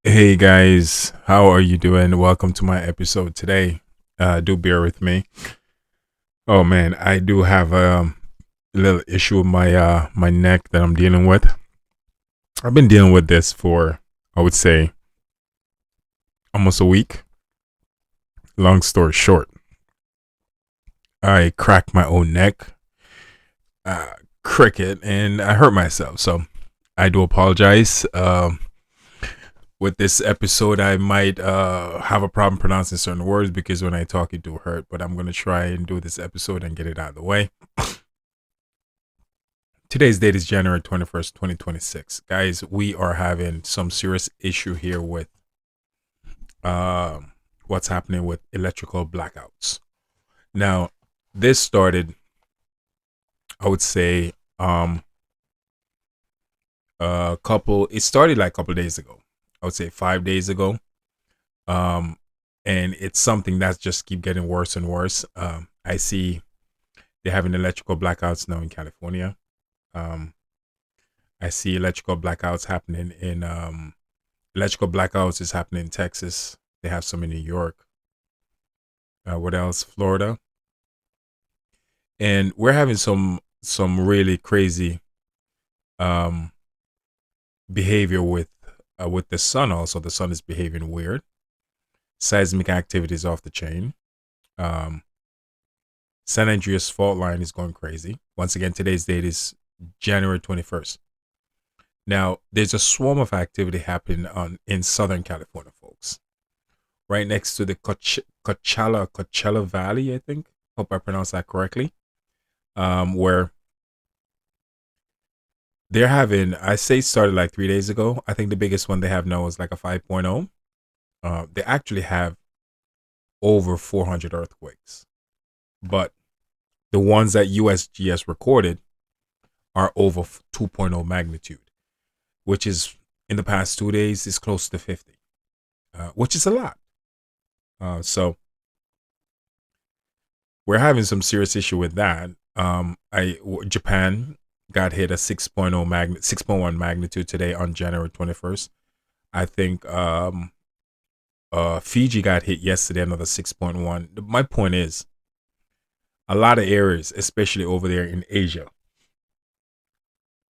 Hey guys, how are you doing? Welcome to my episode today. Do bear with me. Oh man, I do have a little issue with my neck that I'm dealing with. I've been dealing with this for I would say almost a week. Long story short, I cracked my own neck, uh, cricket, and I hurt myself. So I do apologize. With this episode, I might have a problem pronouncing certain words because when I talk, it do hurt. But I'm gonna try and do this episode and get it out of the way. Today's date is January 21st, 2026. Guys, we are having some serious issue here with um what's happening with electrical blackouts. Now, this started, I would say, it started like a couple days ago. I would say 5 days ago. Um, and it's something that's just keep getting worse and worse. I see they're having electrical blackouts now in California. Um, I see electrical blackouts happening in electrical blackouts is happening in Texas. They have some in New York. What else? Florida. And we're having some really crazy um behavior with the sun also. The sun is behaving weird. Seismic activity is off the chain. Um San Andreas fault line is going crazy. Once again, today's date is January 21st. Now, there's a swarm of activity happening on in Southern California, folks. Right next to the Coachella Valley, I think. Hope I pronounced that correctly. Where they're having, I say started like 3 days ago. I think the biggest one they have now is like a 5.0. They actually have over 400 earthquakes, but the ones that USGS recorded are over 2.0 magnitude, which is in the past 2 days is close to 50, which is a lot. So we're having some serious issue with that. Japan got hit a 6.1 magnitude today on January 21st. I think Fiji got hit yesterday, another 6.1. My point is, a lot of areas, especially over there in Asia,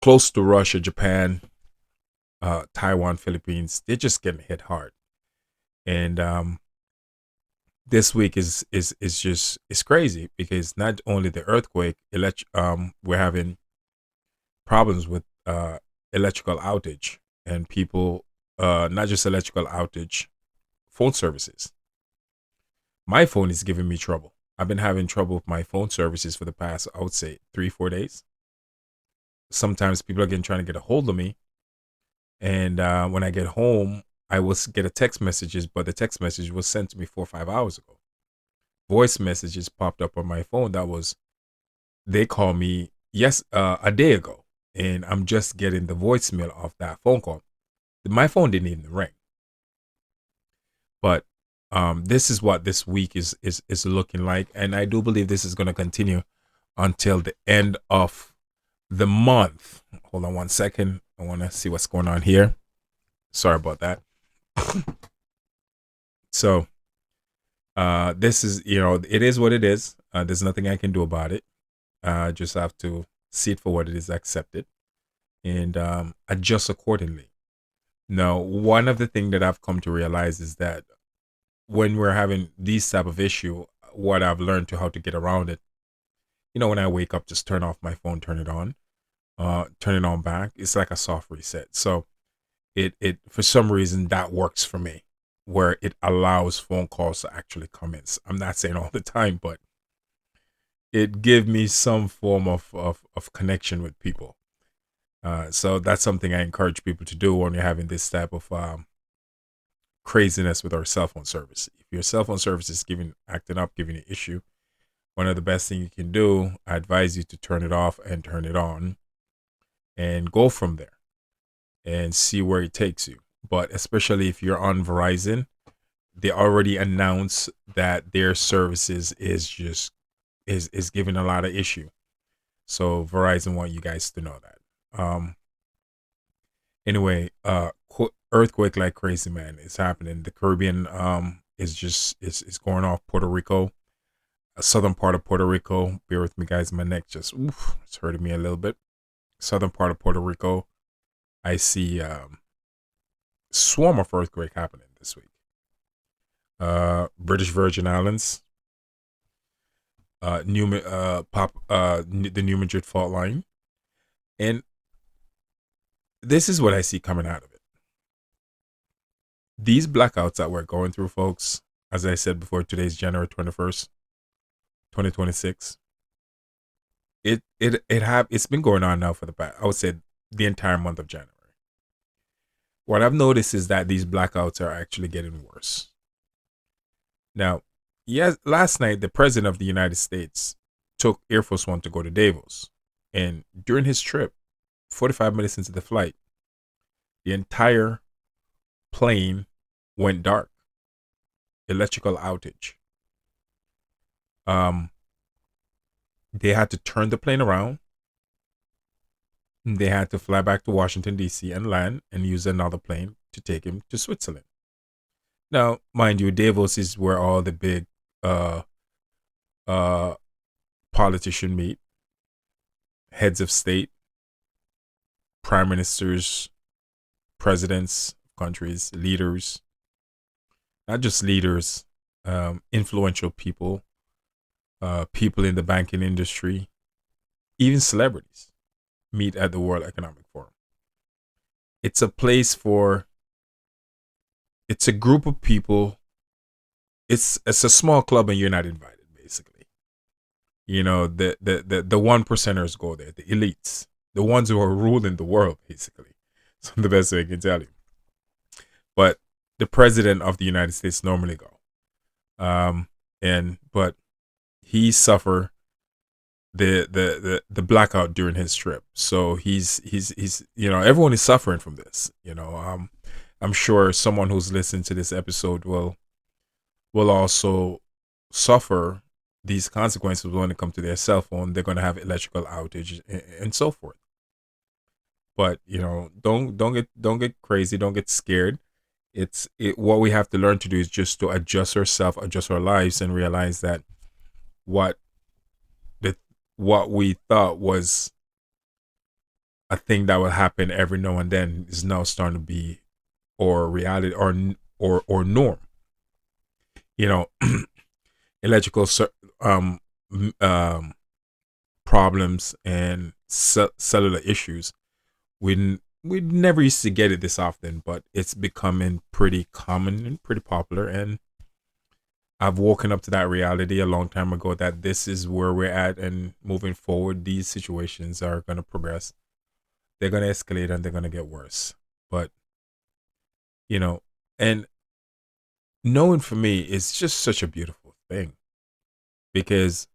close to Russia, Japan, Taiwan, Philippines, they're just getting hit hard. And this week is just it's crazy because not only the earthquake, we're having problems with electrical outage and people, not just electrical outage, phone services. My phone is giving me trouble. I've been having trouble with my phone services for the past, I would say, 3, 4 days. Sometimes people are getting trying to get a hold of me, and when I get home, I will get a text messages, but the text message was sent to me 4 or 5 hours ago. Voice messages popped up on my phone that was they called me a day ago, and I'm just getting the voicemail of that phone call. My phone didn't even ring, but this is what this week is looking like, and I do believe this is going to continue until the end of the month. Hold on one second. I want to see what's going on here. Sorry about that. So, this is, it is what it is. There's nothing I can do about it. Just have to see it for what it is, accept it, and adjust accordingly. Now, one of the things that I've come to realize is that when we're having these type of issue, what I've learned to how to get around it. When I wake up, just turn off my phone, turn it on, turn it on back. It's like a soft reset. So it for some reason that works for me, where it allows phone calls to actually come in. I'm not saying all the time, but it give me some form of connection with people. So that's something I encourage people to do when you're having this type of craziness with our cell phone service. If your cell phone service is acting up, giving you an issue, one of the best thing you can do, I advise you to turn it off and turn it on, and go from there and see where it takes you. But especially if you're on Verizon, they already announced that their services is giving a lot of issue. So Verizon want you guys to know that. Anyway, earthquake like crazy, man. It's happening. The Caribbean is going off. Puerto Rico, a southern part of Puerto Rico. Bear with me, guys. My neck just it's hurting me a little bit. Southern part of Puerto Rico. I see swarm of earthquake happening this week. British Virgin Islands, the New Madrid fault line, and this is what I see coming out of it. These blackouts that we're going through, folks. As I said before, today's January 21st, 2026. It's been going on now for the past, I would say, the entire month of January. What I've noticed is that these blackouts are actually getting worse. Now, yes, last night the president of the United States took Air Force One to go to Davos, and during his trip, 45 minutes into the flight, the entire plane went dark. Electrical outage. They had to turn the plane around. They had to fly back to Washington, D.C. and land and use another plane to take him to Switzerland. Now, mind you, Davos is where all the big uh, uh, politicians meet, heads of state, prime ministers, presidents, countries, leaders, not just leaders, influential people, people in the banking industry, even celebrities meet at the World Economic Forum. It's a place for, it's a group of people. It's a small club and you're not invited, basically. You know, the one percenters go there, the elites, the ones who are ruling the world, basically. So the best way I can tell you. But the president of the United States normally go. But he suffered the blackout during his trip. So he's everyone is suffering from this. I'm sure someone who's listened to this episode will also suffer these consequences when it comes to their cell phone. They're going to have electrical outage and so forth. But don't get crazy, don't get scared. What we have to learn to do is just to adjust ourselves, adjust our lives, and realize that what we thought was a thing that will happen every now and then is now starting to be or reality or norm. Electrical problems and cellular issues. We never used to get it this often, but it's becoming pretty common and pretty popular. And I've woken up to that reality a long time ago that this is where we're at, and moving forward, these situations are going to progress. They're going to escalate and they're going to get worse. But, and knowing for me is just such a beautiful thing, because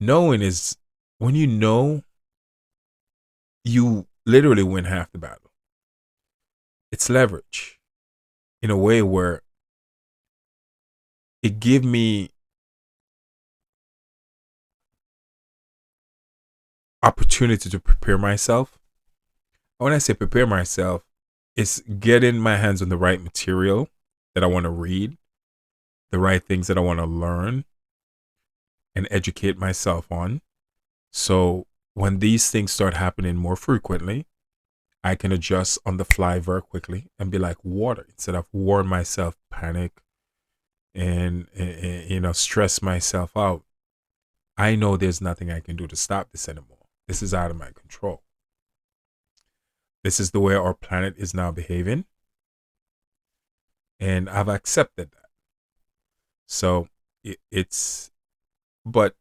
knowing is, when you know, you literally win half the battle. It's leverage in a way where it give me opportunity to prepare myself. When I say prepare myself, it's getting my hands on the right material that I want to read, the right things that I want to learn and educate myself on. So when these things start happening more frequently, I can adjust on the fly very quickly and be like water, instead of warn myself, panic, and stress myself out. I know there's nothing I can do to stop this anymore. This is out of my control. This is the way our planet is now behaving, and I've accepted that. So but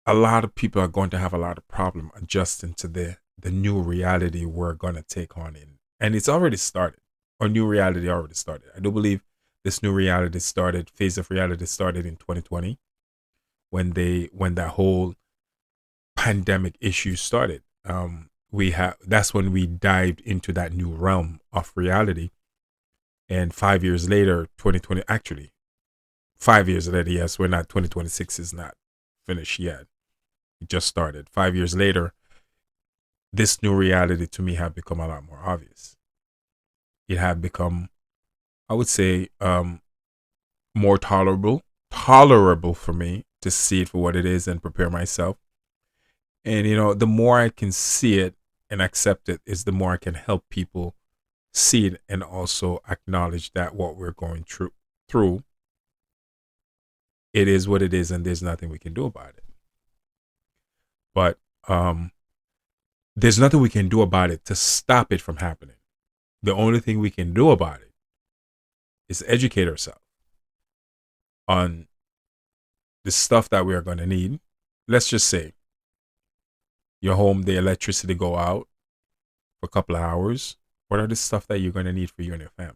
a lot of people are going to have a lot of problem adjusting to the new reality we're going to take on in. And it's already started. Our new reality already started. I do believe this new reality phase of reality started in 2020 when that whole pandemic issue started. That's when we dived into that new realm of reality. And 5 years later, 2020, actually 5 years later, yes, we're not, 2026 is not finished yet. It just started. 5 years later, this new reality to me have become a lot more obvious. It had become, I would say, more tolerable for me to see it for what it is and prepare myself. And the more I can see it and accept it, is the more I can help people see it and also acknowledge that what we're going through, it is what it is, and there's nothing we can do about it. But there's nothing we can do about it to stop it from happening. The only thing we can do about it is educate ourselves on the stuff that we are going to need. Let's just say your home, the electricity go out for a couple of hours. What are the stuff that you're going to need for you and your family?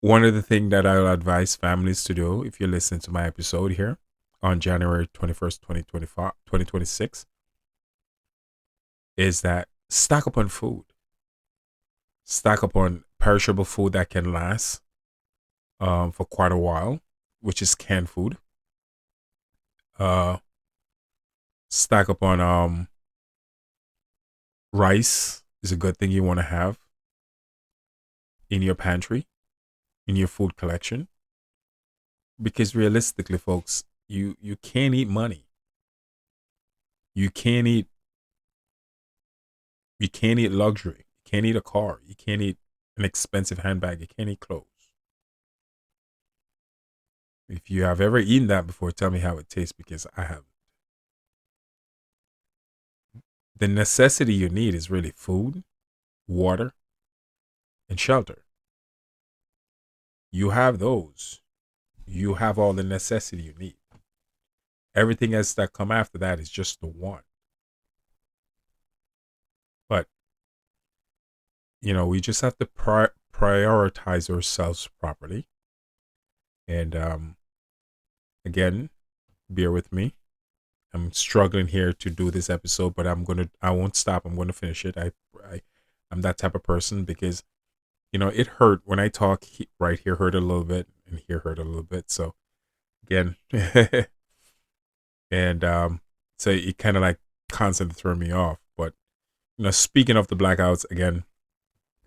One of the things that I'll advise families to do, if you're listening to my episode here on January 21st, 2025, 2026, is that stock up on food. Stock up on perishable food that can last for quite a while, which is canned food. Stack up on rice is a good thing you want to have in your pantry, in your food collection, because realistically, folks, you can't eat money. You can't eat luxury. You can't eat a car. You can't eat an expensive handbag. You can't eat clothes. If you have ever eaten that before, tell me how it tastes, because I have. The necessity you need is really food, water, and shelter. You have those. You have all the necessity you need. Everything else that come after that is just the one. But we just have to prioritize ourselves properly. And again, bear with me. I'm struggling here to do this episode, but I won't stop. I'm gonna finish it. I'm that type of person, because it hurt when I talk. Right here hurt a little bit, and here hurt a little bit. So again, and so it kind of like constantly threw me off. But speaking of the blackouts again,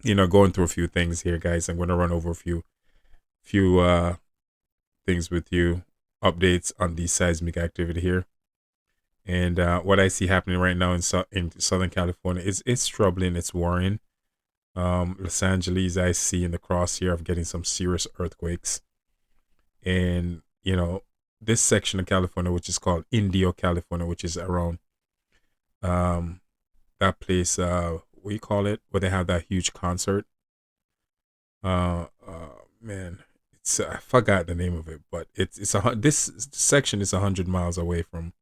going through a few things here, guys. I'm gonna run over a few things with you, updates on the seismic activity here. And what I see happening right now in Southern California is it's troubling. It's worrying. Los Angeles, I see in the crosshair of getting some serious earthquakes, and this section of California, which is called Indio, California, which is around that place. What do you call it? Where they have that huge concert. Man, it's I forgot the name of it, but this section is 100 miles away from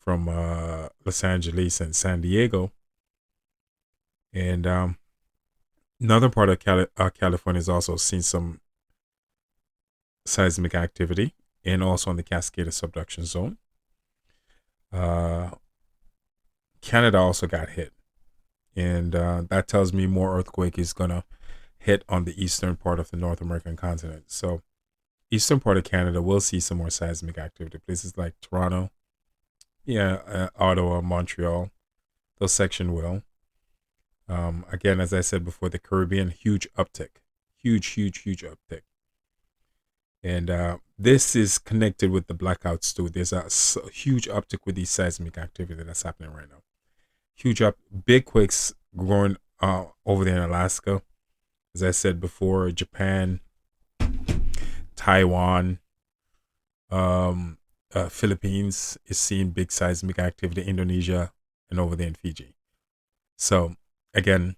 Los Angeles and San Diego. And northern part of California has also seen some seismic activity, and also in the Cascade subduction zone. Canada also got hit, and that tells me more earthquake is gonna hit on the eastern part of the North American continent. So eastern part of Canada will see some more seismic activity. Places like Toronto, Ottawa, Montreal, those section will. Again, as I said before, the Caribbean, huge uptick, huge uptick. And this is connected with the blackouts too. There's a huge uptick with the seismic activity that's happening right now. Big quakes growing over there in Alaska. As I said before, Japan, Taiwan, Philippines is seeing big seismic activity. Indonesia, and over there in Fiji. So again,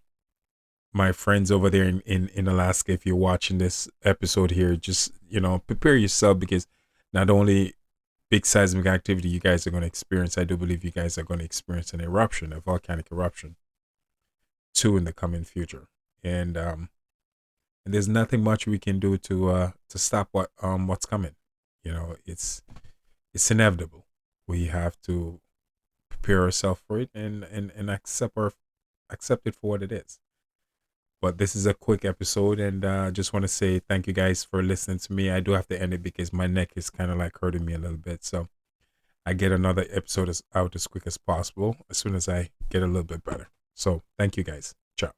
my friends over there in Alaska, if you're watching this episode here, just prepare yourself, because not only big seismic activity you guys are going to experience, I do believe you guys are going to experience an eruption, a volcanic eruption too, in the coming future. And there's nothing much we can do to stop what's coming. It's inevitable. We have to prepare ourselves for it, and accept it for what it is. But this is a quick episode, and just want to say thank you guys for listening to me. I do have to end it because my neck is kind of like hurting me a little bit. So I get another episode out as quick as possible as soon as I get a little bit better. So thank you guys. Ciao.